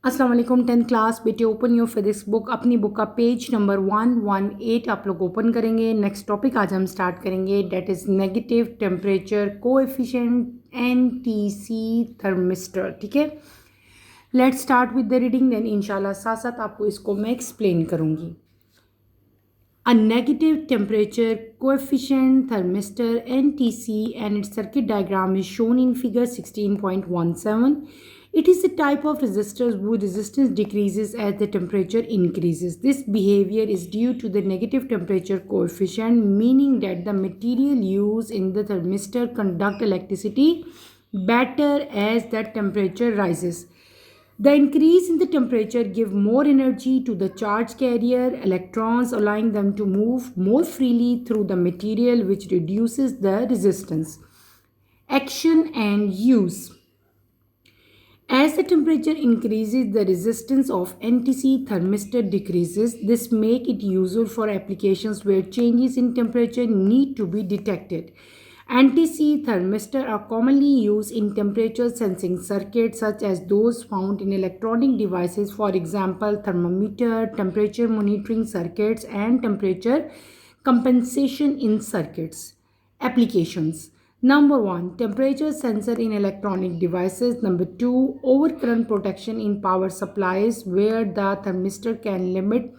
अस्सलाम वालेकुम 10th class बेटे। Open your physics book. अपनी बुक का पेज नंबर 118 आप लोग ओपन करेंगे। नेक्स्ट टॉपिक आज हम स्टार्ट करेंगे, that is negative temperature coefficient NTC thermistor. ठीक है, let's start with the reading, then इंशाल्लाह साथ साथ आपको इसको मैं एक्सप्लेन करूँगी। A negative temperature coefficient thermistor NTC and its circuit diagram is shown in figure 16.17. It is a type of resistor whose resistance decreases as the temperature increases. This behavior is due to the negative temperature coefficient, meaning that the material used in the thermistor conduct electricity better as the temperature rises. The increase in the temperature gives more energy to the charge carrier electrons, allowing them to move more freely through the material, which reduces the resistance. Action and use. As the temperature increases, the resistance of NTC thermistor decreases. This makes it useful for applications where changes in temperature need to be detected. NTC thermistor are commonly used in temperature sensing circuits such as those found in electronic devices, for example, thermometer, temperature monitoring circuits, and temperature compensation in circuits. Applications. Number 1, temperature sensor in electronic devices. Number 2, overcurrent protection in power supplies where the thermistor can limit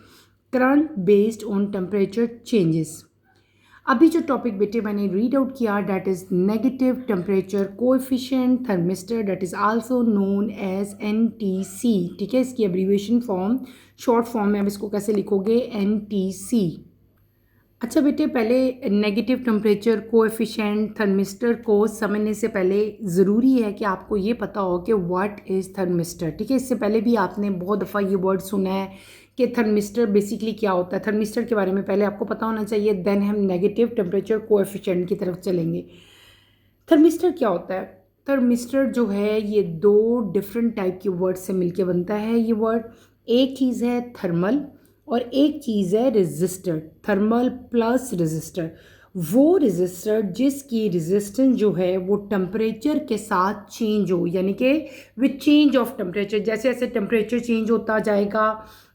current based on temperature changes. अभी जो topic बेटे मैंने read out किया, that is negative temperature coefficient thermistor, that is also known as NTC। ठीक है, इसकी abbreviation form, short form में अब इसको कैसे लिखोगे, NTC। अच्छा बेटे, पहले नेगेटिव टेम्परेचर कोएफिशिएंट थर्मिस्टर को समझने से पहले ज़रूरी है कि आपको ये पता हो कि व्हाट इज़ थर्मिस्टर। ठीक है, इससे पहले भी आपने बहुत दफ़ा ये वर्ड सुना है कि थर्मिस्टर बेसिकली क्या होता है। थर्मिस्टर के बारे में पहले आपको पता होना चाहिए, देन हम नेगेटिव टेम्परेचर कोएफिशिएंट की तरफ चलेंगे। थर्मिस्टर क्या होता है? थर्मिस्टर जो है ये दो डिफरेंट टाइप के वर्ड से मिलके बनता है। ये वर्ड, एक चीज़ है थर्मल और एक चीज़ है रेजिस्टर। थर्मल प्लस रेजिस्टर, वो रेजिस्टर जिसकी रेजिस्टेंस जो है वो टेम्परेचर के साथ चेंज हो, यानी कि विद चेंज ऑफ टेम्परेचर, जैसे जैसे टेम्परेचर चेंज होता जाएगा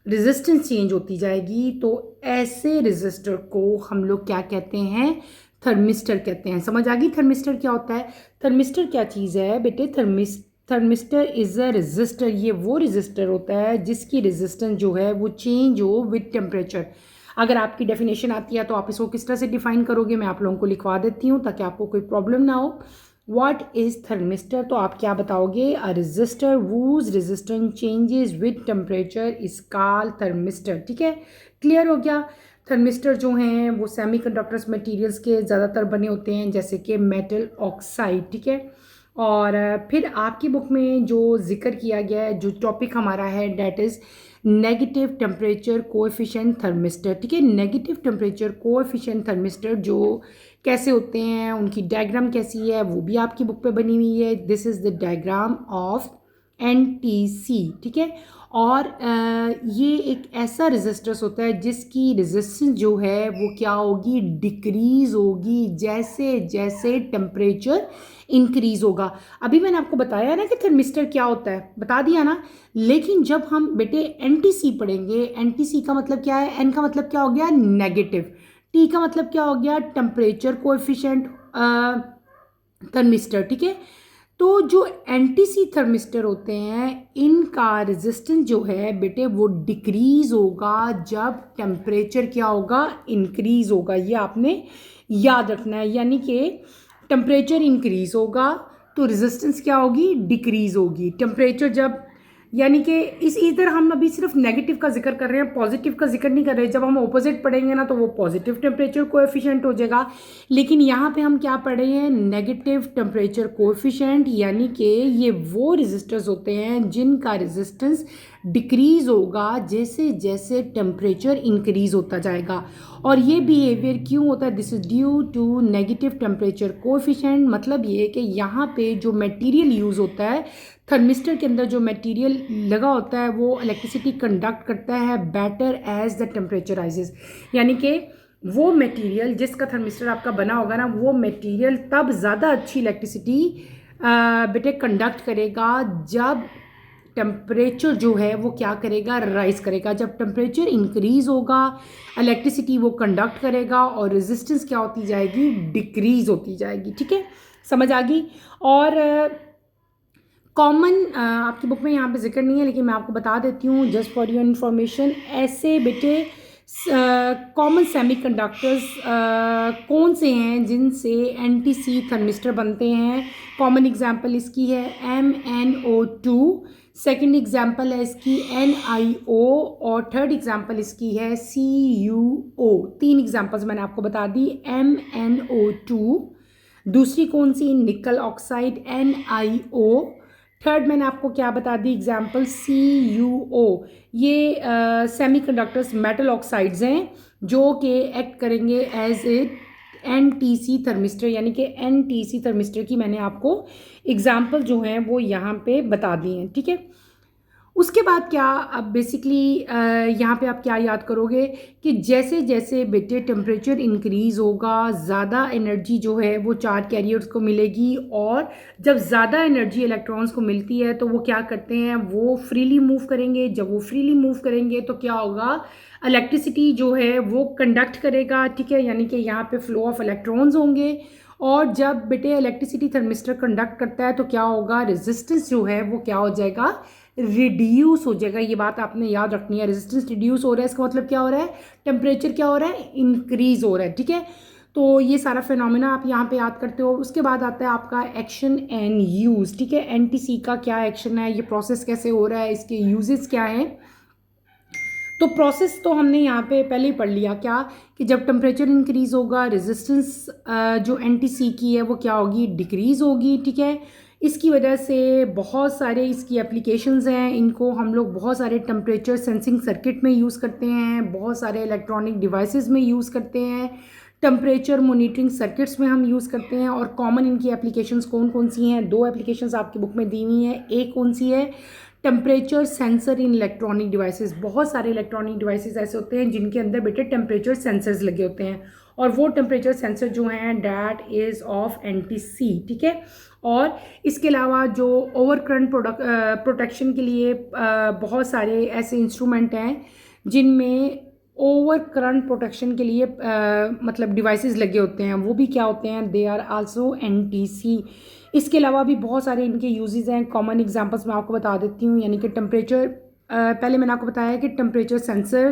रेजिस्टेंस चेंज होती जाएगी, तो ऐसे रेजिस्टर को हम लोग क्या कहते हैं, थर्मिस्टर कहते हैं। समझ आ गई थर्मिस्टर क्या होता है? थर्मिस्टर क्या चीज़ है बेटे? Thermistor is a resistor. ये वो रेजिस्टर होता है जिसकी रेजिस्टेंस जो है वो चेंज हो विद टेम्परेचर। अगर आपकी डेफिनेशन आती है तो आप इसको किस तरह से डिफाइन करोगे, मैं आप लोगों को लिखवा देती हूँ ताकि आपको कोई प्रॉब्लम ना हो। व्हाट इज़ थर्मिस्टर, तो आप क्या बताओगे, a resistor whose resistance changes with temperature is called thermistor. ठीक है, क्लियर हो गया। थर्मिस्टर जो हैं वो सेमीकंडक्टर्स मटेरियल्स के ज़्यादातर बने होते हैं, जैसे कि मेटल ऑक्साइड। ठीक है, और फिर आपकी बुक में जो जिक्र किया गया है, जो टॉपिक हमारा है, date is negative temperature coefficient thermistor. ठीक है, नेगेटिव टेम्परेचर कोएफिशिएंट थर्मिस्टर जो कैसे होते हैं, उनकी डायग्राम कैसी है, वो भी आपकी बुक पे बनी हुई है। This is the diagram of NTC। ठीक है, और ये एक ऐसा रेजिस्टेंस होता है जिसकी रेजिस्टेंस जो है वो क्या होगी, डिक्रीज होगी जैसे जैसे टेम्परेचर इंक्रीज होगा। अभी मैंने आपको बताया ना कि थर्मिस्टर क्या होता है, बता दिया ना। लेकिन जब हम बेटे NTC पढ़ेंगे, NTC का मतलब क्या है, N का मतलब क्या हो गया, नेगेटिव, T का मतलब क्या हो गया, टेम्परेचर कोएफिशिएंट थर्मिस्टर। ठीक है, तो जो NTC थर्मिस्टर होते हैं इनका रेजिस्टेंस जो है बेटे वो डिक्रीज होगा जब टेम्परेचर क्या होगा, इंक्रीज होगा। ये आपने याद रखना है, यानी कि टेम्परेचर इंक्रीज होगा तो रेजिस्टेंस क्या होगी, डिक्रीज होगी। टेम्परेचर जब, यानी कि इधर हम अभी सिर्फ नेगेटिव का जिक्र कर रहे हैं, पॉजिटिव का जिक्र नहीं कर रहे। जब हम ऑपोजिट पढ़ेंगे ना तो वो पॉजिटिव टेम्परेचर कोएफिशिएंट हो जाएगा। लेकिन यहाँ पे हम क्या पढ़ रहे हैं, नेगेटिव टेम्परेचर कोएफिशिएंट, यानी कि ये वो रेजिस्टर्स होते हैं जिनका रेजिस्टेंस डिक्रीज होगा जैसे जैसे टेम्परेचर इंक्रीज होता जाएगा। और ये बिहेवियर क्यों होता है, this is due to negative temperature coefficient. मतलब ये कि यहाँ पे जो मटेरियल यूज़ होता है, थर्मिस्टर के अंदर जो मटेरियल लगा होता है वो इलेक्ट्रिसिटी कंडक्ट करता है better as the temperature rises. यानी कि वो मटेरियल जिसका थर्मिस्टर आपका बना होगा ना, वो मटेरियल तब ज़्यादा अच्छी इलेक्ट्रिसिटी बेटे कंडक्ट करेगा जब टेम्परेचर जो है वो क्या करेगा, राइज करेगा। जब टेम्परेचर इंक्रीज होगा इलेक्ट्रिसिटी वो कंडक्ट करेगा और रेजिस्टेंस क्या होती जाएगी, डिक्रीज होती जाएगी। ठीक है, समझ आ गई। और कॉमन आपकी बुक में यहाँ पे जिक्र नहीं है लेकिन मैं आपको बता देती हूँ जस्ट फॉर योर इन्फॉर्मेशन। ऐसे बेटे कॉमन सेमीकंडक्टर्स कौन से हैं जिनसे NTC थर्मिस्टर बनते हैं। कॉमन एग्जांपल इसकी है MnO2, सेकंड एग्जांपल है इसकी NiO और थर्ड एग्जांपल इसकी है CuO। तीन एग्जांपल्स मैंने आपको बता दी, MnO2, दूसरी कौन सी, निकल ऑक्साइड NiO, थर्ड मैंने आपको क्या बता दी एग्जाम्पल CuO। ये सेमीकंडक्टर्स मेटल ऑक्साइड्स हैं जो कि एक्ट करेंगे एज ए NTC थर्मिस्टर, यानी कि NTC थर्मिस्टर की मैंने आपको एग्जाम्पल जो हैं वो यहाँ पे बता दी हैं। ठीक है, उसके बाद क्या, अब बेसिकली यहाँ पे आप क्या याद करोगे कि जैसे जैसे बेटे टेम्परेचर इंक्रीज़ होगा ज़्यादा एनर्जी जो है वो चार्ज कैरियर्स को मिलेगी, और जब ज़्यादा एनर्जी इलेक्ट्रॉन्स को मिलती है तो वो क्या करते हैं, वो फ्रीली मूव करेंगे। जब वो फ्रीली मूव करेंगे तो क्या होगा, इलेक्ट्रिसिटी जो है वो कंडक्ट करेगा। ठीक है, यानी कि यहाँ पे फ्लो ऑफ इलेक्ट्रॉन्स होंगे। और जब बेटे इलेक्ट्रिसिटी थर्मिस्टर कंडक्ट करता है तो क्या होगा, रेजिस्टेंस जो है वो क्या हो जाएगा, रिड्यूस हो जाएगा। ये बात आपने याद रखनी है, रेजिस्टेंस रिड्यूस हो रहा है, इसका मतलब क्या हो रहा है, टेम्परेचर क्या हो रहा है, इंक्रीज हो रहा है। ठीक है, तो ये सारा फिनोमेना आप यहाँ पे याद करते हो। उसके बाद आता है आपका एक्शन एंड यूज। ठीक है, NTC का क्या एक्शन है, ये प्रोसेस कैसे हो रहा है, इसके यूजेस क्या हैं। तो प्रोसेस तो हमने यहाँ पे पहले ही पढ़ लिया, क्या कि जब टेम्परेचर इंक्रीज होगा रेजिस्टेंस जो NTC की है वो क्या होगी, डिक्रीज होगी। ठीक है, इसकी वजह से बहुत सारे इसकी एप्लीकेशंस हैं, इनको हम लोग बहुत सारे टेम्परेचर सेंसिंग सर्किट में यूज़ करते हैं, बहुत सारे इलेक्ट्रॉनिक डिवाइसेस में यूज़ करते हैं, टेम्परेचर मॉनिटरिंग सर्किट्स में हम यूज़ करते हैं। और कॉमन इनकी एप्लीकेशंस कौन कौन सी हैं, दो एप्लीकेशंस आपकी बुक में दी हुई हैं। एक कौन सी है, टेम्परेचर सेंसर इन इलेक्ट्रॉनिक डिवाइसेस। बहुत सारे इलेक्ट्रॉनिक डिवाइसेस ऐसे होते हैं जिनके अंदर बेटे टेम्परेचर सेंसर्स लगे होते हैं, और वो टेम्परेचर सेंसर जो हैं डैट इज़ ऑफ NTC। ठीक है, और इसके अलावा जो ओवर करंट प्रोटेक्शन के लिए बहुत सारे ऐसे इंस्ट्रूमेंट हैं जिनमें ओवर करंट प्रोटेक्शन के लिए मतलब डिवाइसेस लगे होते हैं, वो भी क्या होते हैं, दे आर आल्सो NTC। इसके अलावा भी बहुत सारे इनके यूजेस हैं। कॉमन एग्जांपल्स मैं आपको बता देती हूँ, यानी कि टेम्परेचर पहले मैंने आपको बताया कि टेम्परेचर सेंसर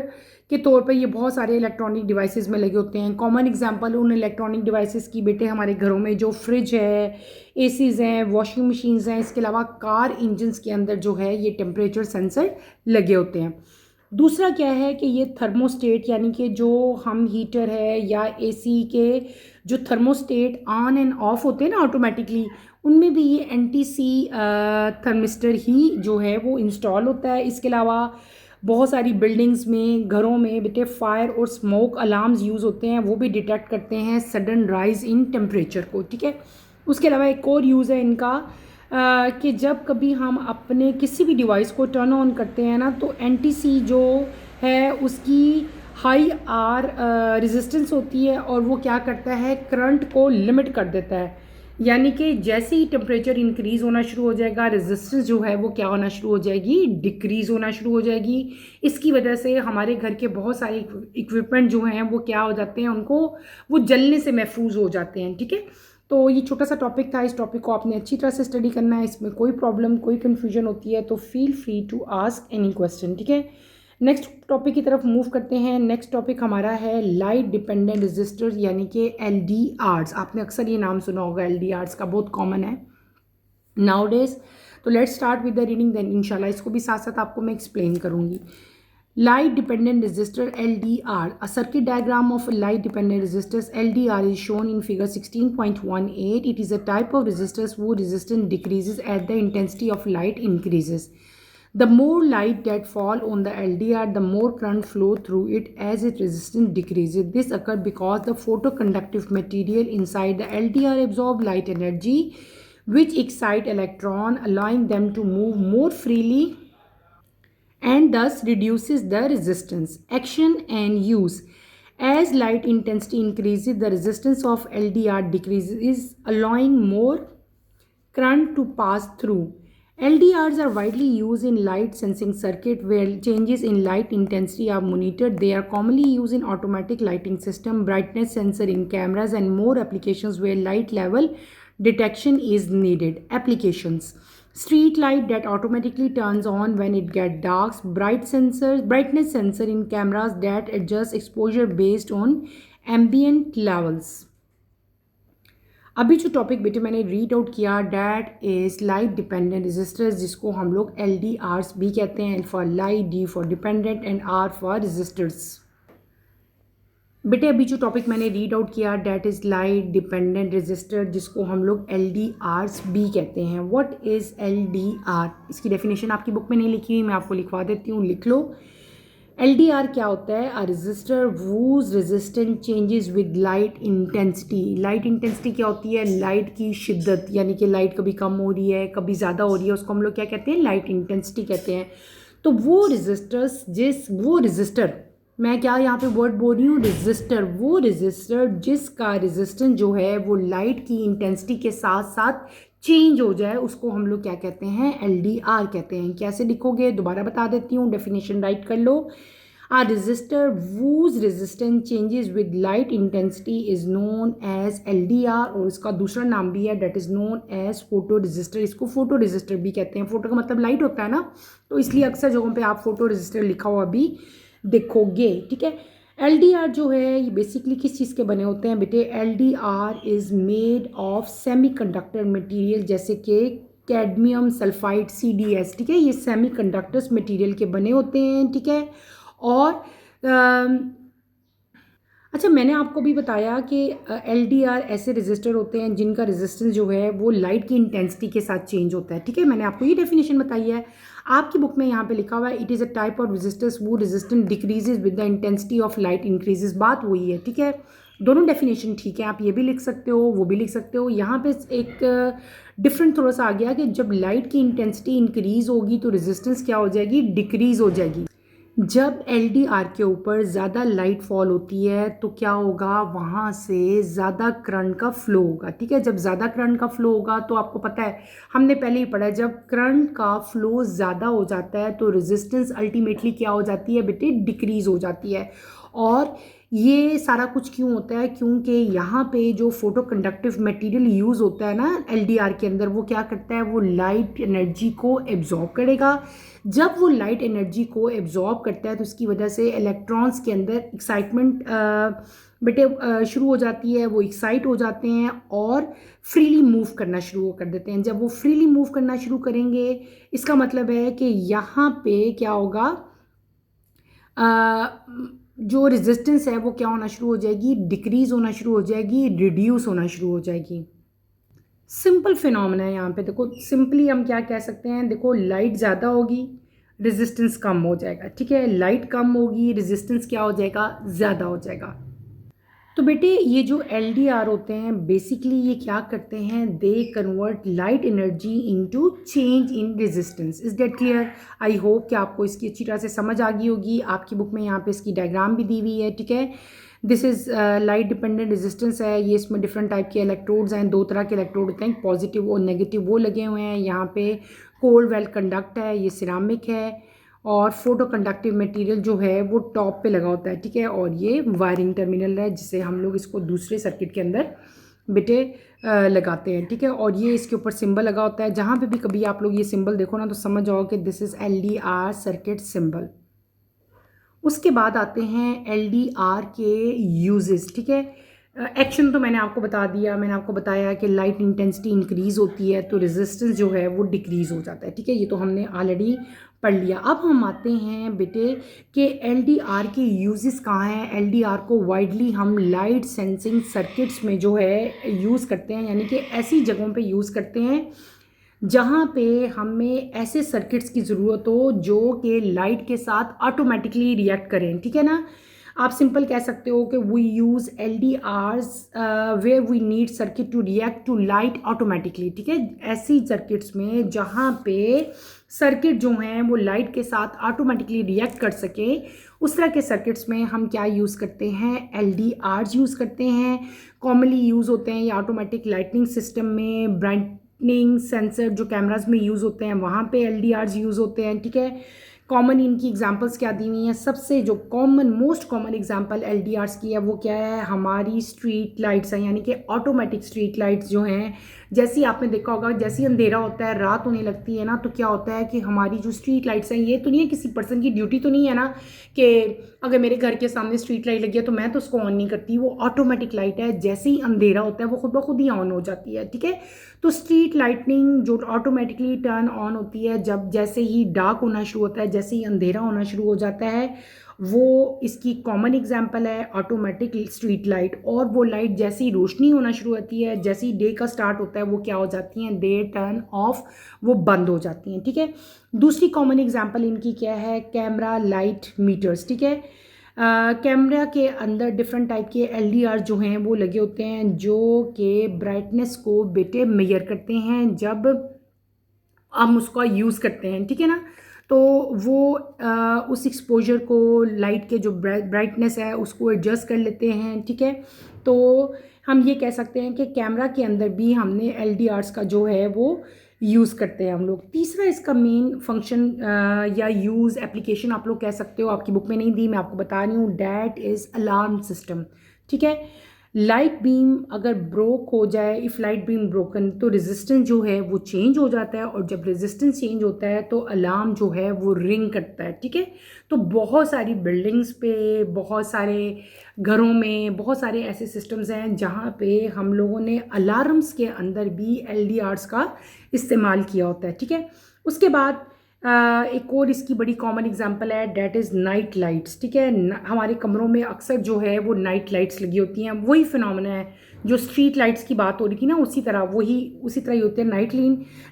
के तौर पे ये बहुत सारे इलेक्ट्रॉनिक डिवाइसेस में लगे होते हैं। कॉमन एग्जांपल उन इलेक्ट्रॉनिक डिवाइसेस की बेटे हमारे घरों में जो फ्रिज है, ACs हैं, वॉशिंग मशीन्स हैं, इसके अलावा कार इंजन्स के अंदर जो है ये टेम्परेचर सेंसर लगे होते हैं। दूसरा क्या है कि ये थर्मोस्टेट, यानी कि जो हम हीटर है या AC के जो थर्मोस्टेट ऑन एंड ऑफ होते हैं ना ऑटोमेटिकली, उनमें भी ये NTC थर्मिस्टर ही जो है वो इंस्टॉल होता है। इसके अलावा बहुत सारी बिल्डिंग्स में, घरों में बेटे फायर और स्मोक अलार्म्स यूज़ होते हैं, वो भी डिटेक्ट करते हैं सडन राइज इन टेम्परेचर को। ठीक है, उसके अलावा एक और यूज़ है इनका कि जब कभी हम अपने किसी भी डिवाइस को टर्न ऑन करते हैं ना, तो NTC जो है उसकी हाई R रेजिस्टेंस होती है, और वो क्या करता है, करंट को लिमिट कर देता है। यानी कि जैसे ही टेम्परेचर इंक्रीज होना शुरू हो जाएगा, रेजिस्टेंस जो है वो क्या होना शुरू हो जाएगी, डिक्रीज होना शुरू हो जाएगी। इसकी वजह से हमारे घर के बहुत सारे इक्विपमेंट जो हैं वो क्या हो जाते हैं, उनको वो जलने से महफूज हो जाते हैं। ठीक है, तो ये छोटा सा टॉपिक था, इस टॉपिक को आपने अच्छी तरह से स्टडी करना है। इसमें कोई प्रॉब्लम, कोई कन्फ्यूजन होती है तो feel free to ask any question. ठीक है, नेक्स्ट टॉपिक की तरफ मूव करते हैं। नेक्स्ट टॉपिक हमारा है लाइट डिपेंडेंट रेजिस्टर्स, यानी कि LDRs। आपने अक्सर ये नाम सुना होगा, LDRs का बहुत कॉमन है नाउ डेज। तो let's start with the reading, then इंशाल्लाह इसको भी साथ साथ आपको मैं एक्सप्लेन करूँगी। Light dependent resistor LDR. A circuit diagram of a light dependent resistors LDR is shown in figure 16.18. It is a type of resistors whose resistance decreases as the intensity of light increases. The more light that fall on the LDR, the more current flow through it as its resistance decreases. This occurs because the photoconductive material inside the LDR absorb light energy, which excite electron, allowing them to move more freely and thus reduces the resistance. Action and use. As light intensity increases, the resistance of LDR decreases, allowing more current to pass through. LDRs are widely used in light sensing circuit where changes in light intensity are monitored. They are commonly used in automatic lighting system, brightness sensor in cameras, and more applications where light level detection is needed. Applications: street light that automatically turns on when it gets dark, brightness sensor in cameras that adjusts exposure based on ambient levels. अभी जो topic बेटे मैंने read out किया that is light dependent resistors, जिसको हम लोग LDRs भी कहते हैं, for light, D for dependent and R for resistors. बेटे अभी जो टॉपिक मैंने रीड आउट किया that is light dependent resistor, जिसको हम लोग LDRs भी कहते हैं। What is LDR? इसकी डेफिनेशन आपकी बुक में नहीं लिखी हुई, मैं आपको लिखवा देती हूँ, लिख लो। LDR क्या होता है? A resistor whose resistance changes with light intensity. Light intensity क्या होती है? लाइट की शिद्दत, यानी कि लाइट कभी कम हो रही है कभी ज़्यादा हो रही है, उसको हम लोग क्या कहते हैं? लाइट इंटेंसिटी कहते हैं। तो वो रजिस्टर, मैं क्या यहाँ पे वर्ड बोल रही हूँ? रजिस्टर। वो रजिस्टर जिसका रेजिस्टेंस जो है वो लाइट की इंटेंसिटी के साथ साथ चेंज हो जाए, उसको हम लोग क्या कहते हैं? LDR कहते हैं। कैसे लिखोगे? दोबारा बता देती हूँ, डेफिनेशन राइट कर लो। A resistor whose resistance changes with light intensity is known as LDR, और इसका दूसरा नाम भी है that is known as photo register. इसको फोटो रजिस्टर भी कहते हैं। फोटो का मतलब लाइट होता है ना, तो इसलिए अक्सर जगहों पे आप फोटो रजिस्टर लिखा हुआ भी देखोगे। ठीक है। LDR जो है ये बेसिकली किस चीज़ के बने होते हैं बेटे? LDR is made of semiconductor material, जैसे कि कैडमियम सल्फाइड CDS। ठीक है, ये सेमीकंडक्टर्स मटेरियल के बने होते हैं। ठीक है। और अच्छा, मैंने आपको भी बताया कि LDR ऐसे रजिस्टर होते हैं जिनका रेजिस्टेंस जो है वो लाइट की इंटेंसिटी के साथ चेंज होता है। ठीक है, मैंने आपको ये डेफिनेशन बताई है। आपकी बुक में यहाँ पे लिखा हुआ है it is a type of resistance वो resistance decreases with the intensity of light increases. बात वही है। ठीक है, दोनों डेफिनेशन ठीक है, आप ये भी लिख सकते हो वो भी लिख सकते हो। यहाँ पे एक डिफरेंट थोड़ा सा आ गया कि जब लाइट की इंटेंसिटी इंक्रीज होगी तो रेजिस्टेंस क्या हो जाएगी? डिक्रीज हो जाएगी। जब LDR के ऊपर ज़्यादा लाइट फॉल होती है तो क्या होगा? वहाँ से ज़्यादा करंट का फ्लो होगा। ठीक है, जब ज़्यादा करंट का फ्लो होगा तो आपको पता है, हमने पहले ही पढ़ा है, जब करंट का फ्लो ज़्यादा हो जाता है तो रेजिस्टेंस अल्टीमेटली क्या हो जाती है बेटे? डिक्रीज़ हो जाती है। और ये सारा कुछ क्यों होता है? क्योंकि यहाँ पे जो फोटो कंडक्टिव मटेरियल यूज़ होता है ना LDR के अंदर, वो क्या करता है? वो लाइट एनर्जी को एब्जॉर्ब करेगा। जब वो लाइट एनर्जी को एब्जॉर्ब करता है तो उसकी वजह से इलेक्ट्रॉन्स के अंदर एक्साइटमेंट बेटे शुरू हो जाती है, वो एक्साइट हो जाते हैं और फ्रीली मूव करना शुरू कर देते हैं। जब वो फ्रीली मूव करना शुरू करेंगे, इसका मतलब है कि यहाँ पे क्या होगा? जो रेजिस्टेंस है वो क्या होना शुरू हो जाएगी? डिक्रीज होना शुरू हो जाएगी, रिड्यूस होना शुरू हो जाएगी। सिंपल फिनोमेना है यहाँ पे। देखो सिंपली हम क्या कह सकते हैं? देखो, लाइट ज़्यादा होगी, रेजिस्टेंस कम हो जाएगा। ठीक है, लाइट कम होगी, रेजिस्टेंस क्या हो जाएगा? ज़्यादा हो जाएगा। तो बेटे ये जो LDR होते हैं बेसिकली ये क्या करते हैं? They convert light energy into change in resistance. Is that clear? I hope कि आपको इसकी अच्छी तरह से समझ आ गई होगी। आपकी बुक में यहाँ पे इसकी डायग्राम भी दी हुई है। ठीक है, this is light dependent resistance है। ये इसमें डिफरेंट टाइप के इलेक्ट्रोड्स हैं, दो तरह के इलेक्ट्रोड होते हैं, पॉजिटिव और नेगेटिव, वो लगे हुए हैं। यहाँ पे कोल्ड वेल कंडक्ट है, ये सिरामिक है, और फोटो कंडक्टिव मटेरियल जो है वो टॉप पे लगा होता है। ठीक है, और ये वायरिंग टर्मिनल है जिसे हम लोग इसको दूसरे सर्किट के अंदर बेटे लगाते हैं। ठीक है, और ये इसके ऊपर सिंबल लगा होता है। जहाँ पे भी कभी आप लोग ये सिंबल देखो ना तो समझ जाओ कि this is LDR circuit symbol. उसके बाद आते हैं LDR के यूजेस। ठीक है, एक्शन तो मैंने आपको बता दिया। मैंने आपको बताया कि लाइट इंटेंसिटी इंक्रीज़ होती है तो रेजिस्टेंस जो है वो डिक्रीज़ हो जाता है। ठीक है, ये तो हमने ऑलरेडी पढ़ लिया। अब हम आते हैं बेटे कि LDR के यूजेस कहाँ हैं। LDR को वाइडली हम लाइट सेंसिंग सर्किट्स में जो है यूज़ करते हैं, यानी कि ऐसी जगहों पे यूज़ करते हैं जहाँ पे हमें ऐसे सर्किट्स की ज़रूरत हो जो कि लाइट के साथ ऑटोमेटिकली रिएक्ट करें। ठीक है ना, आप सिंपल कह सकते हो कि we use LDRs where we need circuit to react to light automatically. ठीक है, ऐसी सर्किट्स में जहाँ पे सर्किट जो हैं वो लाइट के साथ ऑटोमेटिकली रिएक्ट कर सके, उस तरह के सर्किट्स में हम क्या यूज़ करते हैं? LDRs यूज़ करते हैं। कॉमनली यूज़ होते हैं ये ऑटोमेटिक लाइटनिंग सिस्टम में, लाइटनिंग सेंसर जो कैमराज में यूज़ होते हैं वहाँ पे LDRs यूज़ होते हैं, ठीक है। कॉमन इनकी एग्जांपल्स क्या दी हुई हैं, सबसे जो मोस्ट कॉमन एग्जांपल LDRs की है वो क्या है, हमारी स्ट्रीट लाइट्स हैं, यानी कि ऑटोमेटिक स्ट्रीट लाइट्स जो हैं। जैसे ही आपने देखा होगा, जैसे ही अंधेरा होता है, रात होने लगती है ना, तो क्या होता है कि हमारी जो स्ट्रीट लाइट्स हैं, ये तो नहीं है किसी पर्सन की ड्यूटी तो नहीं है ना कि अगर मेरे घर के सामने स्ट्रीट लाइट लगी है तो मैं तो उसको ऑन नहीं करती, वो ऑटोमेटिक लाइट है, जैसे ही अंधेरा होता है वो खुद ब खुद ही ऑन हो जाती है, ठीक है। तो स्ट्रीट लाइटनिंग जो ऑटोमेटिकली टर्न ऑन होती है जब जैसे ही डार्क होना शुरू होता है, जैसे ही अंधेरा होना शुरू हो जाता है, वो इसकी कॉमन एग्जांपल है ऑटोमेटिक स्ट्रीट लाइट। और वो लाइट जैसे ही रोशनी होना शुरू होती है, जैसे ही डे का स्टार्ट होता है, वो क्या हो जाती हैं, दे टर्न ऑफ, वो बंद हो जाती हैं, ठीक है। दूसरी कॉमन एग्जांपल इनकी क्या है, कैमरा लाइट मीटर्स, ठीक है। कैमरा के अंदर डिफरेंट टाइप के LDR जो हैं वो लगे होते हैं, जो कि ब्राइटनेस को बेटे मेजर करते हैं जब हम उसका यूज़ करते हैं, ठीक है ना। तो वो उस एक्सपोजर को, लाइट के जो ब्राइटनेस है उसको एडजस्ट कर लेते हैं, ठीक है। तो हम ये कह सकते हैं कि कैमरा के अंदर भी हमने LDRs का जो है वो यूज़ करते हैं हम लोग। तीसरा इसका मेन फंक्शन या यूज़ एप्लीकेशन आप लोग कह सकते हो, आपकी बुक में नहीं दी, मैं आपको बता रही हूँ, डैट इज़ अलार्म सिस्टम, ठीक है। लाइट बीम अगर ब्रोक हो जाए, इफ़ लाइट बीम ब्रोकन, तो रेजिस्टेंस जो है वो चेंज हो जाता है, और जब रेजिस्टेंस चेंज होता है तो अलार्म जो है वो रिंग करता है, ठीक है। तो बहुत सारी बिल्डिंग्स पे, बहुत सारे घरों में, बहुत सारे ऐसे सिस्टम्स हैं जहाँ पे हम लोगों ने अलार्म्स के अंदर भी LDRs का इस्तेमाल किया होता है, ठीक है। उसके बाद एक और इसकी बड़ी कॉमन एग्जांपल है, डेट इज़ नाइट लाइट्स, ठीक है। हमारे कमरों में अक्सर जो है वो नाइट लाइट्स लगी होती हैं, वही फिनोमेना है जो स्ट्रीट लाइट्स की बात हो रही थी ना, उसी तरह ही होते हैं।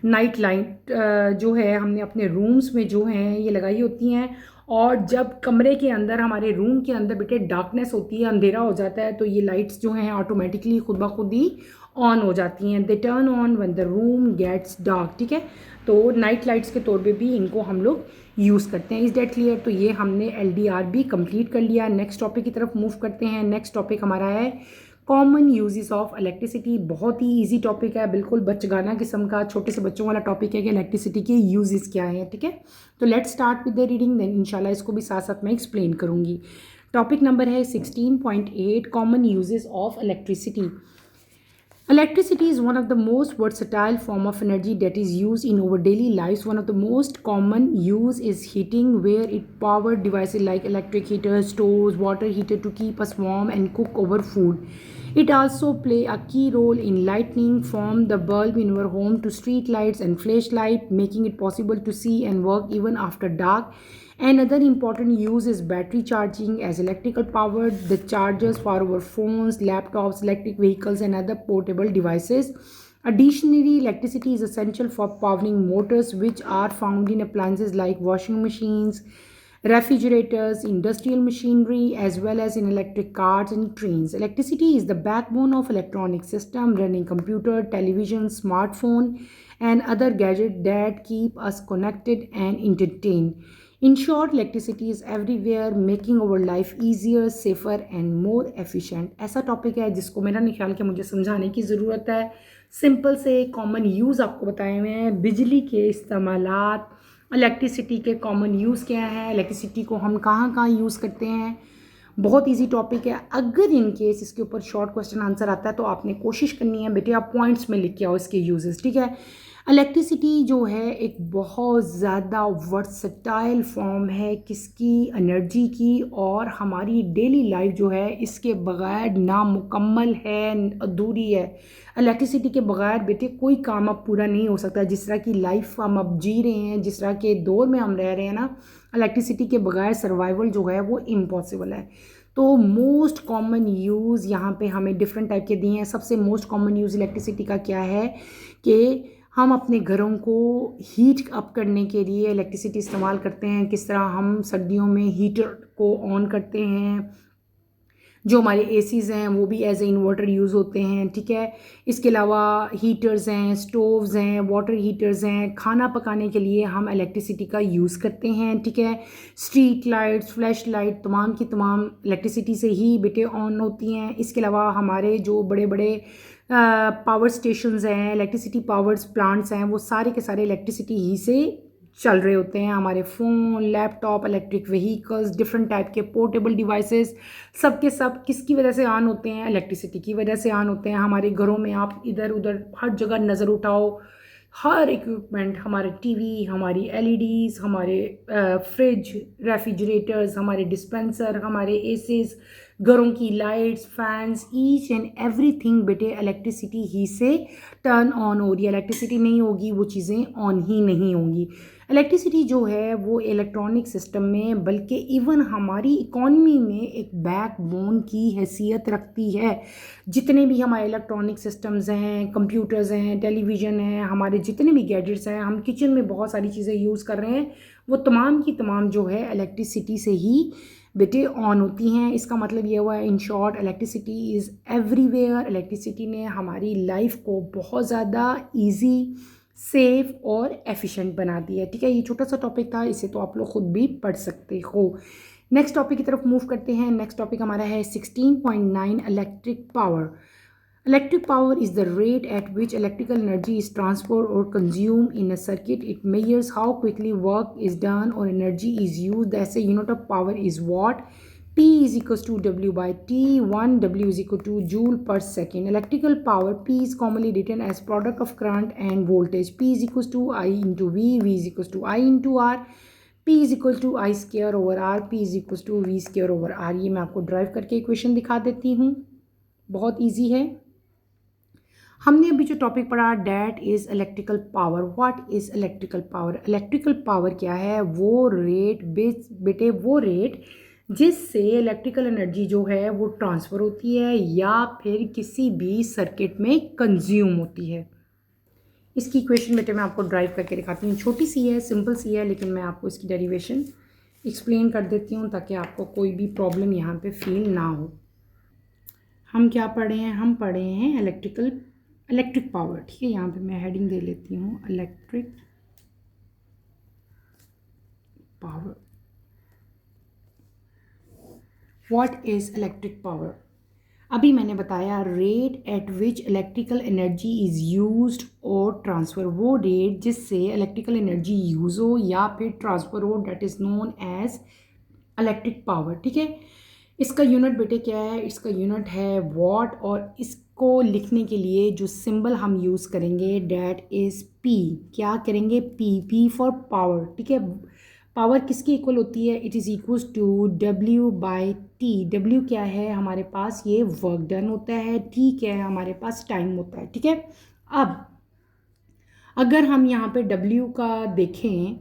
नाइट लाइट जो है हमने अपने रूम्स में जो हैं ये लगाई होती हैं, और जब कमरे के अंदर, हमारे रूम के अंदर बेटे डार्कनेस होती है, अंधेरा हो जाता है, तो ये लाइट्स जो हैं ऑटोमेटिकली खुद ब खुद ही ऑन हो जाती हैं। They turn on when the room gets dark, ठीक है। तो नाइट लाइट्स के तौर पे भी इनको हम लोग यूज़ करते हैं। Is that clear? तो ये हमने LDR भी कंप्लीट कर लिया। नेक्स्ट टॉपिक की तरफ मूव करते हैं। नेक्स्ट टॉपिक हमारा है कॉमन यूजेस ऑफ इलेक्ट्रिसिटी। बहुत ही इजी टॉपिक है, बिल्कुल बचगाना किस्म का, छोटे से बच्चों वाला टॉपिक है कि इलेक्ट्रिसिटी के यूजेस क्या हैं, ठीक है। तो let's start with the reading, then इंशाल्लाह इसको भी साथ साथ मैं एक्सप्लेन करूँगी। टॉपिक नंबर है 16.8, common uses of electricity. Electricity is one of the most versatile form of energy that is used in our daily lives. One of the most common use is heating, where it power devices like electric heaters, stoves, water heater to keep us warm and cook our food. It also play a key role in lighting, from the bulb in our home to street lights and flashlight, making it possible to see and work even after dark. Another important use is battery charging, as electrical power the chargers for our phones, laptops, electric vehicles, and other portable devices. Additionally, electricity is essential for powering motors, which are found in appliances like washing machines, refrigerators, industrial machinery, as well as in electric cars and trains. Electricity is the backbone of electronic system, running computer, television, smartphone, and other gadgets that keep us connected and entertained. In short, electricity is everywhere, making our life easier, safer and more efficient. ऐसा topic है जिसको मेरा नहीं ख्याल कि मुझे समझाने की ज़रूरत है। सिंपल से कॉमन यूज़ आपको बताए हुए हैं। बिजली के इस्तेमालात, इलेक्ट्रिसिटी के कॉमन यूज़ क्या है, इलेक्ट्रिसिटी को हम कहाँ कहाँ यूज़ करते हैं। बहुत इजी टॉपिक है। अगर इन केस इसके ऊपर शॉर्ट क्वेश्चन आंसर आता है तो आपने कोशिश करनी है बेटे आप पॉइंट्स में लिख के आओ इसके यूजेस, ठीक है। इलेक्ट्रिसिटी जो है एक बहुत ज़्यादा वर्सटाइल फॉर्म है किसकी, एनर्जी की, और हमारी डेली लाइफ जो है इसके बग़ैर नामुकम्मल है, अधूरी है। इलेक्ट्रिसिटी के बग़ैर बेटे कोई काम अब पूरा नहीं हो सकता। जिस तरह की लाइफ हम अब जी रहे हैं, जिस तरह के दौर में हम रह रहे हैं ना, इलेक्ट्रिसिटी के बग़ैर सर्वाइवल जो है वो इम्पॉसिबल है। तो मोस्ट कॉमन यूज़ यहाँ पे हमें डिफरेंट टाइप के दिए हैं। सबसे मोस्ट कॉमन यूज़ इलेक्ट्रिसिटी का क्या है कि हम अपने घरों को हीट अप करने के लिए इलेक्ट्रिसिटी इस्तेमाल करते हैं। किस तरह हम सर्दियों में हीटर को ऑन करते हैं, जो हमारे एसीज़ हैं वो भी एज ए इन्वर्टर यूज़ होते हैं, ठीक है। इसके अलावा हीटर्स हैं, स्टोव्स हैं, वाटर हीटर्स हैं, खाना पकाने के लिए हम इलेक्ट्रिसिटी का यूज़ करते हैं, ठीक है। स्ट्रीट लाइट्स, फ्लैश लाइट तमाम की तमाम इलेक्ट्रिसिटी से ही बेटे ऑन होती हैं। इसके अलावा हमारे जो बड़े बड़े पावर स्टेशंस हैं, इलेक्ट्रिसिटी पावर्स प्लांट्स हैं, वो सारे के सारे इलेक्ट्रिसिटी ही से चल रहे होते हैं। हमारे phone, laptop, electric vehicles, different type के पोर्टेबल डिवाइसेस, सब के सब किसकी वजह से ऑन होते हैं? इलेक्ट्रिसिटी की वजह से ऑन होते हैं। हमारे घरों में आप इधर उधर हर जगह नज़र उठाओ, हर इक्विपमेंट, हमारे टीवी, हमारी एलईडीज़, हमारे फ्रिज, रेफ्रिजरेटर्स, हमारे डिस्पेंसर, हमारे एसीज, घरों की lights, fans, each and everything बेटे इलेक्ट्रिसिटी ही से टर्न ऑन हो रही है। इलेक्ट्रिसिटी नहीं होगी वो चीज़ें ऑन ही नहीं होंगी। इलेक्ट्रिसिटी जो है वो इलेक्ट्रॉनिक सिस्टम में, बल्कि इवन हमारी इकॉनमी में एक बैकबोन की हैसियत रखती है। जितने भी हमारे इलेक्ट्रॉनिक सिस्टम्स हैं, कंप्यूटर्स हैं, टेलीविज़न हैं, हमारे जितने भी गैजेट्स हैं, हम किचन में बहुत सारी चीज़ें यूज़ कर रहे हैं, वो तमाम की तमाम जो है इलेक्ट्रिसिटी से ही बेटे ऑन होती हैं। इसका मतलब ये हुआ है in short electricity is everywhere. Electricity ने हमारी लाइफ को बहुत ज़्यादा ईजी, सेफ और एफिशिएंट बना दिया है। ठीक है, ये छोटा सा टॉपिक था, इसे तो आप लोग खुद भी पढ़ सकते हो। नेक्स्ट टॉपिक की तरफ मूव करते हैं। नेक्स्ट टॉपिक हमारा है 16.9 electric power. Electric power is the rate at which electrical energy is transferred or consumed in a circuit. It measures how quickly work is done or energy is used. As a unit of power is watt. P is equals to W by T. 1 W is equal to joule per second. Electrical power P is commonly written as product of current and voltage. P is equals to I into V. V is equals to I into R. P is equal to I square over R. P is equals to V square over R. ये मैं आपको drive करके equation दिखा देती हूँ, बहुत easy है। हमने अभी जो टॉपिक पढ़ा that is electrical power. What is electrical power? Electrical power क्या है? वो रेट बेटे वो रेट जिससे इलेक्ट्रिकल एनर्जी जो है वो ट्रांसफ़र होती है या फिर किसी भी सर्किट में कंज्यूम होती है। इसकी इक्वेशन बेटे मैं आपको ड्राइव करके दिखाती हूँ। छोटी सी है, सिंपल सी है, लेकिन मैं आपको इसकी डेरिवेशन एक्सप्लेन कर देती हूँ ताकि आपको कोई भी प्रॉब्लम यहाँ पे फील ना हो। हम क्या पढ़े हैं? हम पढ़े हैं इलेक्ट्रिक पावर। ठीक है, यहाँ पे मैं हेडिंग दे लेती हूँ electric power. What is electric power? अभी मैंने बताया rate at which electrical energy is used और ट्रांसफ़र। वो रेट जिससे इलेक्ट्रिकल एनर्जी यूज़ हो या फिर ट्रांसफ़र हो, that is known as electric power. ठीक है, इसका यूनिट बेटे क्या है? इसका यूनिट है वॉट, और इसको लिखने के लिए जो सिंबल हम यूज़ करेंगे डैट इज़ पी। क्या करेंगे? P for power. ठीक है, पावर किसकी इक्वल होती है? It is equals to W by T. W क्या है हमारे पास? ये वर्क डन होता है। T क्या है हमारे पास? टाइम होता है। ठीक है, अब अगर हम यहाँ पे W का देखें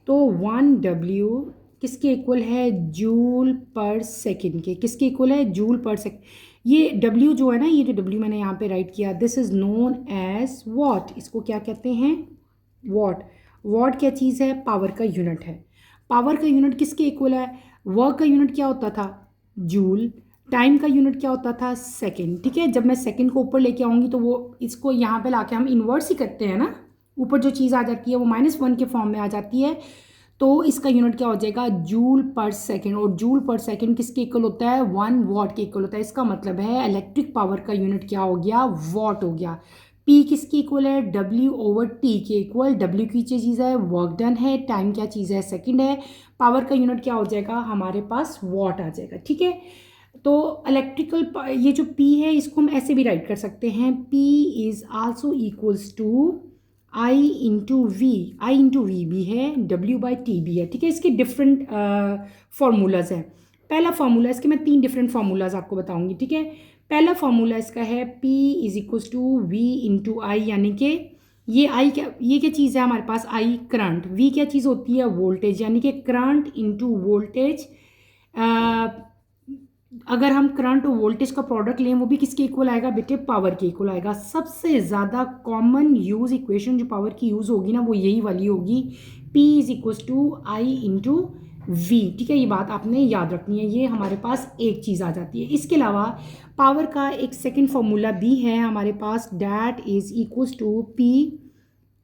तो 1W किसके इक्वल है? जूल पर सेकेंड के। किसके इक्वल है? जूल पर सेकेंड। ये W जो है ना, ये जो W मैंने यहाँ पे राइट किया, this is known as watt. इसको क्या कहते हैं? वॉट। वॉट क्या चीज़ है? पावर का यूनिट है। पावर का यूनिट किसके इक्वल है? वर्क का यूनिट क्या होता था? जूल। टाइम का यूनिट क्या होता था? सेकेंड। ठीक है, जब मैं सेकेंड को ऊपर लेके आऊँगी तो वो इसको यहाँ पे लाके हम इन्वर्स ही करते हैं ना, ऊपर जो चीज़ आ जाती है वो -1 के फॉर्म में आ जाती है, तो इसका यूनिट क्या हो जाएगा? जूल पर सेकेंड। और जूल पर सेकेंड किसके इक्वल होता है? 1 वॉट के इक्वल होता है। इसका मतलब है इलेक्ट्रिक पावर का यूनिट क्या हो गया? वॉट हो गया। P किसकी इक्वल है? W ओवर T के इक्वल। W की चीज़ है, वर्क डन है, टाइम क्या चीज़ है? सेकेंड है। पावर का यूनिट क्या हो जाएगा हमारे पास? वॉट आ जाएगा। ठीक है, तो इलेक्ट्रिकल ये जो P है इसको हम ऐसे भी राइट कर सकते हैं, P is also equals to I into V. I into V भी है, W बाई टी भी है। ठीक है, इसके डिफरेंट फार्मूलाज हैं। पहला फार्मूला, इसके मैं 3 डिफरेंट फार्मूलाज आपको बताऊंगी। ठीक है, पहला फार्मूला इसका है P is equals to V into I, यानी कि ये आई क्या, ये क्या चीज़ है हमारे पास? I current. वी क्या चीज़ होती है? वोल्टेज, यानी कि करंट इंटू वोल्टेज। अगर हम करंट और वोल्टेज का प्रोडक्ट लें वो भी किसके इक्वल आएगा बेटे? पावर के इक्वल आएगा। सबसे ज़्यादा कॉमन यूज़ इक्वेशन जो पावर की यूज़ होगी ना वो यही वाली होगी, P is equals to I into V. ठीक है, ये बात आपने याद रखनी है। ये हमारे पास एक चीज़ आ जाती है। इसके अलावा पावर का एक सेकेंड फार्मूला भी है हमारे पास, that is equals to P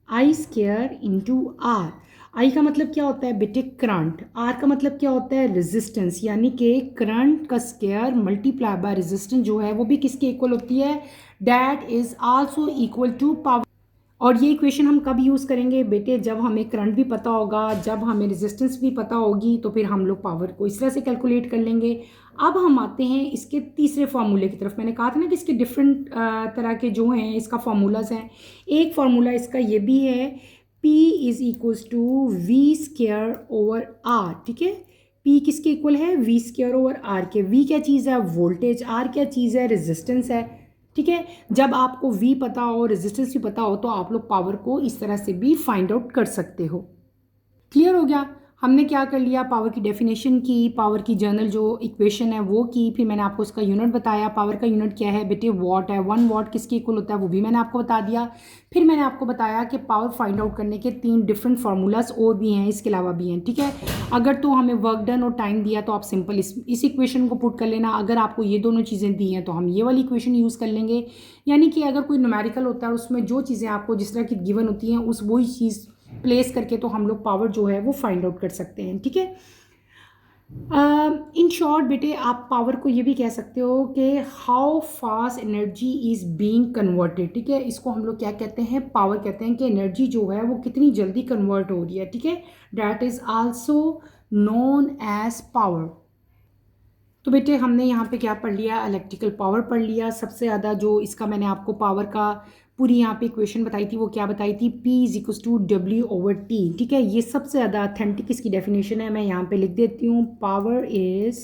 I square into R. I का मतलब क्या होता है बेटे करंट, आर का मतलब क्या होता है रेजिस्टेंस, यानी कि करंट का स्क्वायर मल्टीप्लाई बाय रेजिस्टेंस जो है वो भी किसके इक्वल होती है, that is also equal to power. और ये इक्वेशन हम कब यूज़ करेंगे बेटे, जब हमें करंट भी पता होगा, जब हमें रेजिस्टेंस भी पता होगी, तो फिर हम लोग पावर को इस तरह से कैलकुलेट कर लेंगे। अब हम आते हैं इसके तीसरे फार्मूले की तरफ। मैंने कहा था ना कि इसके डिफरेंट तरह के जो हैं इसका फार्मूलाज हैं। एक फार्मूला इसका ये भी है, P is equals to V square over R. ठीक है, P किसके इक्वल है, वी स्क्वायर ओवर आर के। V क्या चीज़ है, वोल्टेज, आर क्या चीज़ है, रेजिस्टेंस है। ठीक है, जब आपको V पता हो, रेजिस्टेंस भी पता हो, तो आप लोग पावर को इस तरह से भी फाइंड आउट कर सकते हो। क्लियर हो गया। हमने क्या कर लिया, पावर की डेफिनेशन की, पावर की जर्नल जो इक्वेशन है वो की, फिर मैंने आपको उसका यूनिट बताया। पावर का यूनिट क्या है बेटे, वॉट है। 1 वॉट किसके इक्वल होता है वो भी मैंने आपको बता दिया। फिर मैंने आपको बताया कि पावर फाइंड आउट करने के 3 डिफरेंट फार्मूलाज और भी हैं, इसके अलावा भी हैं। ठीक है, अगर तो हमें वर्क डन और टाइम दिया तो आप सिंपल इस इक्वेशन को पुट कर लेना। अगर आपको ये दोनों चीज़ें दी हैं तो हम ये वाली इक्वेशन यूज़ कर लेंगे। यानी कि अगर कोई न्यूमेरिकल होता है उसमें जो चीज़ें आपको जिस तरह की गिवन होती हैं उस वही चीज़ प्लेस करके तो हम लोग पावर जो है वो फाइंड आउट कर सकते हैं। ठीक है, इन शॉर्ट बेटे आप पावर को ये भी कह सकते हो कि how fast energy is being converted. ठीक है, इसको हम लोग क्या कहते हैं, पावर कहते हैं कि एनर्जी जो है वो कितनी जल्दी कन्वर्ट हो रही है। ठीक है, that is also known as power. तो बेटे हमने यहाँ पे क्या पढ़ लिया, इलेक्ट्रिकल पावर पढ़ लिया। सबसे ज़्यादा जो इसका मैंने आपको पावर का पूरी यहाँ पे इक्वेशन बताई थी वो क्या बताई थी, P is equals to W over T। ठीक है, ये सबसे ज़्यादा अथेंटिक इसकी डेफिनेशन है, मैं यहाँ पे लिख देती हूँ। Power is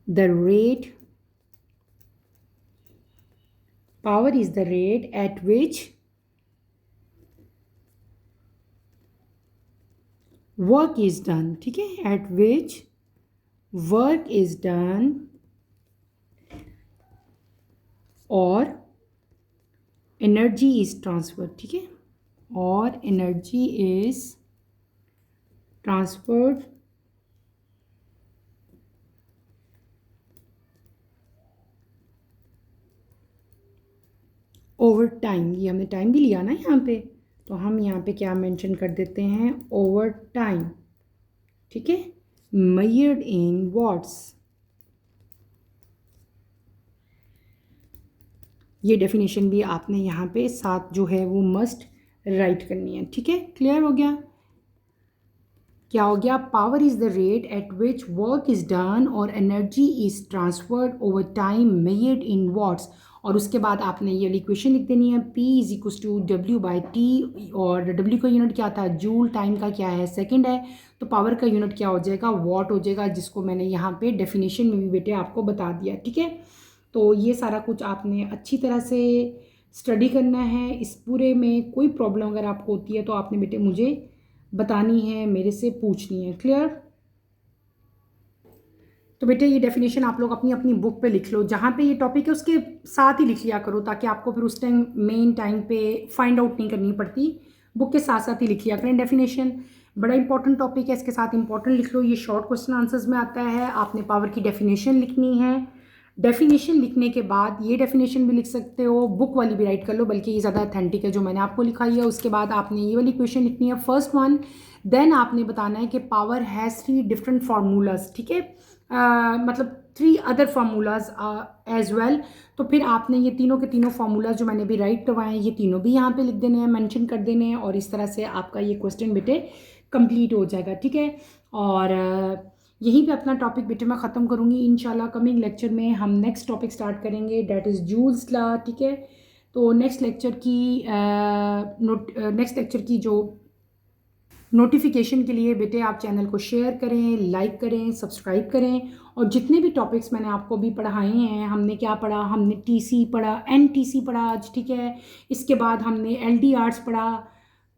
the rate, power is the rate at which work is done. ठीक है, eight which work is done और एनर्जी इज ट्रांसफर। ठीक है, और energy is transferred over time. ये हमने टाइम भी लिया ना यहाँ पे, तो हम यहाँ पे क्या मेंशन कर देते हैं, ओवर टाइम। ठीक है, मेजर्ड इन वॉट्स। ये डेफिनेशन भी आपने यहाँ पे साथ जो है वो मस्ट राइट करनी है। ठीक है, क्लियर हो गया। क्या हो गया, power is the rate at which work is done और energy is transferred over time measured in watts. और उसके बाद आपने ये इक्वेशन लिख देनी है, P is equal to W by T, और W का यूनिट क्या था, जूल, टाइम का क्या है, सेकंड है, तो पावर का यूनिट क्या हो जाएगा, वॉट हो जाएगा, जिसको मैंने यहाँ पे डेफिनेशन में भी बेटे आपको बता दिया। ठीक है, तो ये सारा कुछ आपने अच्छी तरह से स्टडी करना है। इस पूरे में कोई प्रॉब्लम अगर आपको होती है तो आपने बेटे मुझे बतानी है, मेरे से पूछनी है। क्लियर। तो बेटे ये डेफिनेशन आप लोग अपनी अपनी बुक पे लिख लो, जहाँ पे ये टॉपिक है उसके साथ ही लिख लिया करो, ताकि आपको फिर उस टाइम मेन टाइम पे फाइंड आउट नहीं करनी पड़ती। बुक के साथ साथ ही लिख लिया करें डेफिनेशन। बड़ा इंपॉर्टेंट टॉपिक है, इसके साथ इंपॉर्टेंट लिख लो। ये शॉर्ट क्वेश्चन आंसर्स में आता है। आपने पावर की डेफिनेशन लिखनी है। डेफिनेशन लिखने के बाद ये डेफिनेशन भी लिख सकते हो, बुक वाली भी राइट कर लो, बल्कि ये ज़्यादा अथेंटिक है जो मैंने आपको लिखाई है। उसके बाद आपने ये वाली क्वेश्चन लिखनी है, फर्स्ट वन। देन आपने बताना है कि पावर हैज़ 3 डिफरेंट फार्मूलाज। ठीक है, मतलब 3 अदर फार्मूलाज एज वेल। तो फिर आपने ये तीनों के तीनों फार्मूलाज जो मैंने भी राइट करवाए हैं ये तीनों भी यहाँ पे लिख देने हैं, मेंशन कर देने हैं, और इस तरह से आपका ये क्वेश्चन बेटे कंप्लीट हो जाएगा। ठीक है, और यहीं पे अपना टॉपिक बेटे मैं ख़त्म करूँगी। इंशाल्लाह कमिंग लेक्चर में हम नेक्स्ट टॉपिक स्टार्ट करेंगे, डैट इज़ जूल्स लॉ। ठीक है, तो नेक्स्ट लेक्चर की जो नोटिफिकेशन के लिए बेटे आप चैनल को शेयर करें, लाइक करें, सब्सक्राइब करें। और जितने भी टॉपिक्स मैंने आपको भी पढ़ाए हैं, हमने क्या पढ़ा, हमने टीसी पढ़ा, एनटीसी पढ़ा आज। ठीक है, इसके बाद हमने एलडीआर्स पढ़ा।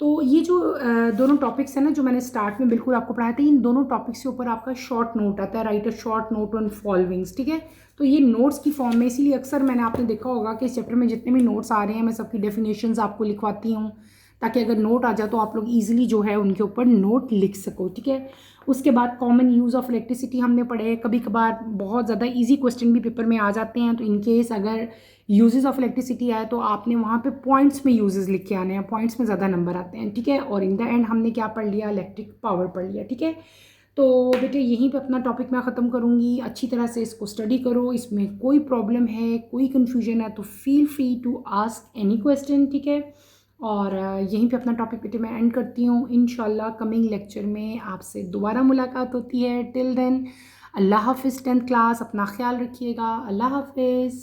तो ये जो दोनों टॉपिक्स हैं ना जो मैंने स्टार्ट में बिल्कुल आपको पढ़ाया था, इन दोनों टॉपिक्स के ऊपर आपका शॉर्ट नोट आता है, right a short note on followings. ठीक है, तो ये नोट्स की फॉर्म में, इसीलिए अक्सर मैंने आपने देखा होगा कि इस चैप्टर में जितने भी नोट्स आ रहे हैं मैं सबकी डेफिनेशंस आपको लिखवाती हूँ, ताकि अगर नोट आ जाए तो आप लोग ईजिली जो है उनके ऊपर नोट लिख सको, ठीक है। उसके बाद कॉमन यूज़ ऑफ इलेक्ट्रिसिटी हमने पढ़े। कभी कभार बहुत ज़्यादा इजी क्वेश्चन भी पेपर में आ जाते हैं, तो इन केस अगर यूजेस ऑफ इलेक्ट्रिसिटी आए तो आपने वहाँ पे पॉइंट्स में यूजेस लिख के आने हैं, पॉइंट्स में ज़्यादा नंबर आते हैं, ठीक है। और इन द एंड हमने क्या पढ़ लिया, इलेक्ट्रिक पावर पढ़ लिया, ठीक है। तो बेटे यहीं पे अपना टॉपिक मैं ख़त्म करूँगी। अच्छी तरह से इसको स्टडी करो, इसमें कोई प्रॉब्लम है, कोई कन्फ्यूजन है तो feel free to ask any question, ठीक है। और यहीं पे अपना टॉपिक बेटे मैं एंड करती हूँ। इंशाल्लाह कमिंग लेक्चर में आपसे दोबारा मुलाकात होती है। टिल देन अल्लाह हाफिज़। 10th क्लास अपना ख्याल रखिएगा। अल्लाह हाफिज़।